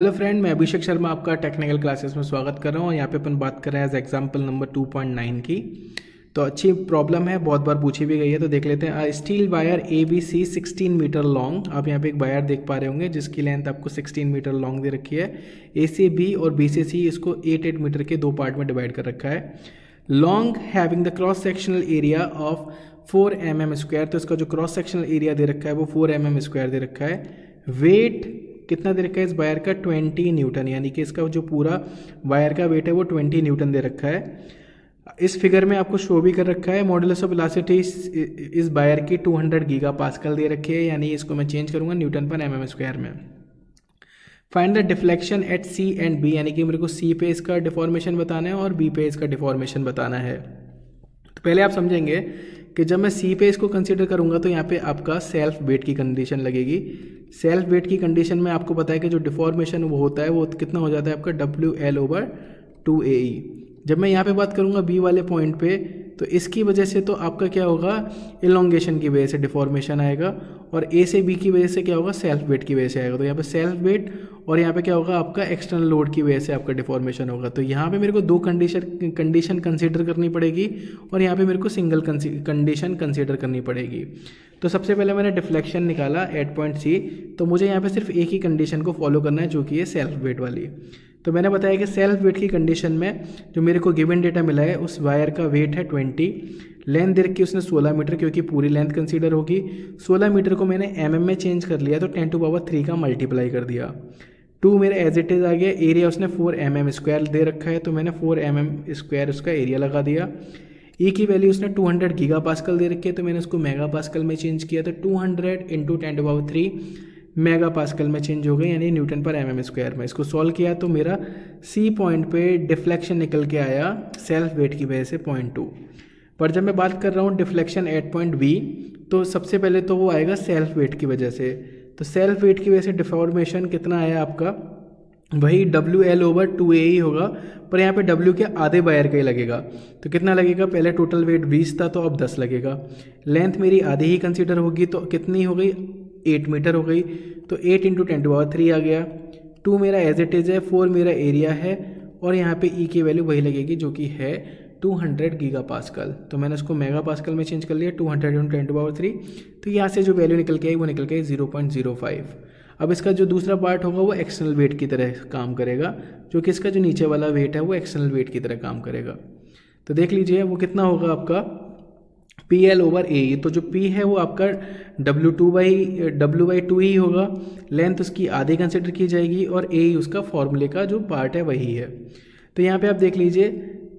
Hello friend, मैं अभिषेक शर्मा आपका technical classes में स्वागत कर रहा हूँ। यहाँ पे अपन बात कर रहे हैं एज एग्जाम्पल नंबर 2.9 की। तो अच्छी प्रॉब्लम है, बहुत बार पूछी भी गई है, तो देख लेते हैं। Steel wire A B C 16 metre long. आप यहाँ पे एक वायर देख पा रहे होंगे जिसकी लेंथ आपको 16 मीटर लॉन्ग दे रखी है। ए से बी और बी से सी इसको 8 मीटर के दो पार्ट में डिवाइड कर रखा है। Long having the cross sectional area of 4 mm square. तो इसका जो क्रॉस सेक्शनल एरिया दे रखा है वो 4 mm स्क्वायर दे रखा है। वेट कितना दे रखा है इस वायर का? 20 न्यूटन, यानी कि इसका जो पूरा वायर का वेट है वो 20 न्यूटन दे रखा है। इस फिगर में आपको शो भी कर रखा है मॉडुलस ऑफ वेलोसिटी इस वायर की 200 गीगा पास्कल दे रखी है, यानी इसको मैं चेंज करूंगा न्यूटन पर mm स्क्वायर में। Find the deflection at C and B, यानी कि मेरे को सी पे इसका डिफॉर्मेशन बताना है और बी पे इसका डिफॉर्मेशन बताना है। तो पहले आप समझेंगे कि जब मैं सी पे इसको कंसीडर करूंगा तो यहाँ पे आपका सेल्फ वेट की कंडीशन लगेगी। सेल्फ वेट की कंडीशन में आपको पता है कि जो डिफॉर्मेशन वो होता है वो कितना हो जाता है आपका WL/2AE। जब मैं यहाँ पे बात करूँगा बी वाले पॉइंट पे, तो इसकी वजह से तो आपका क्या होगा, इलोंगेशन की वजह से डिफॉर्मेशन आएगा, और ए से बी की वजह से क्या होगा, सेल्फ वेट की वजह से आएगा। तो यहाँ पे सेल्फ वेट और यहाँ पे क्या होगा आपका एक्सटर्नल लोड की वजह से आपका डिफॉर्मेशन होगा। तो यहाँ पे मेरे को दो कंडीशन कंसीडर करनी पड़ेगी और यहाँ पे मेरे को सिंगल कंडीशन कंसीडर करनी पड़ेगी। तो सबसे पहले मैंने डिफ्लेक्शन निकाला एट पॉइंट सी, तो मुझे यहाँ पे सिर्फ एक ही कंडीशन को फॉलो करना है जो कि है सेल्फ वेट वाली। तो मैंने बताया कि सेल्फ वेट की कंडीशन में जो मेरे को गिवन डेटा मिला है उस वायर का वेट है 20, लेंथ दे रखी उसने 16 मीटर, क्योंकि पूरी लेंथ कंसीडर होगी। 16 मीटर को मैंने mm में चेंज कर लिया, तो 10⁻³ का मल्टीप्लाई कर दिया। 2 मेरा एज इट इज आ गया। एरिया उसने 4 mm स्क्वायर दे रखा है, तो मैंने 4 mm स्क्वायर उसका एरिया लगा दिया। ई की वैल्यू उसने 200 गीगा पास्कल दे रखी है, तो मैंने उसको मेगा पास्कल में चेंज किया, तो 200 × 10⁻³ मेगा पास्कल में चेंज हो गई, यानी न्यूटन पर mm स्क्वायर में। इसको सॉल्व किया तो मेरा सी पॉइंट पे डिफ्लेक्शन निकल के आया सेल्फ वेट की वजह से 0.2। पर जब मैं बात कर रहा हूँ डिफ्लेक्शन एट पॉइंट बी, तो सबसे पहले तो वो आएगा सेल्फ वेट की वजह से। तो सेल्फ वेट की वजह से डिफॉर्मेशन कितना आया आपका, वही WL/2AE होगा, पर यहाँ पे W के आधे वायर का ही लगेगा। तो कितना लगेगा, पहले टोटल वेट 20 था तो अब 10 लगेगा। लेंथ मेरी आधी ही कंसीडर होगी, तो कितनी हो गई, 8 मीटर हो गई। तो 8 × 10⁻³ आ गया। 2 मेरा एज इट इज है, 4 मेरा एरिया है, और यहाँ पे E की वैल्यू वही लगेगी जो कि है 200 गीगा पास्कल। तो मैंने उसको मेगा पास्कल में चेंज कर लिया, 200 × 10⁻³। तो यहाँ से जो वैल्यू निकल के आई वो निकल के 0.05। अब इसका जो दूसरा पार्ट होगा वो एक्सटर्नल वेट की तरह काम करेगा, जो कि इसका जो नीचे वाला वेट है वो एक्सटर्नल वेट की तरह काम करेगा। तो देख लीजिए वो कितना होगा आपका PL/AE। तो जो P है वो आपका W/2 ही होगा। लेंथ उसकी आधी कंसिडर की जाएगी और AE उसका फॉर्मूले का जो पार्ट है वही है। तो यहाँ पे आप देख लीजिए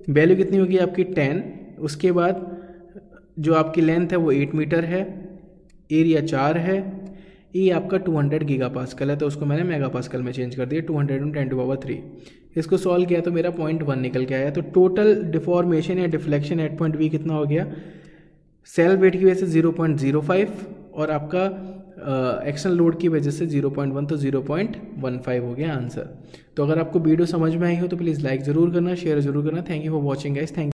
वैल्यू कितनी होगी आपकी 10। उसके बाद जो आपकी लेंथ है वो 8 मीटर है, एरिया 4 है, E आपका 200 गीगा पास्कल है, तो उसको मैंने मेगा पास्कल में चेंज कर दिया, 200 × 10⁻³। इसको सॉल्व किया तो मेरा 0.1 निकल के आया। तो टोटल डिफॉर्मेशन या डिफ्लेक्शन एट पॉइंट बी कितना हो गया, सेल्फ वेट की वजह से 0.05 और आपका एक्सटर्नल लोड की वजह से 0.1, तो 0.15 हो गया आंसर। तो अगर आपको वीडियो समझ में आई हो तो प्लीज़ लाइक ज़रूर करना, शेयर ज़रूर करना। Thank you for watching guys. Thank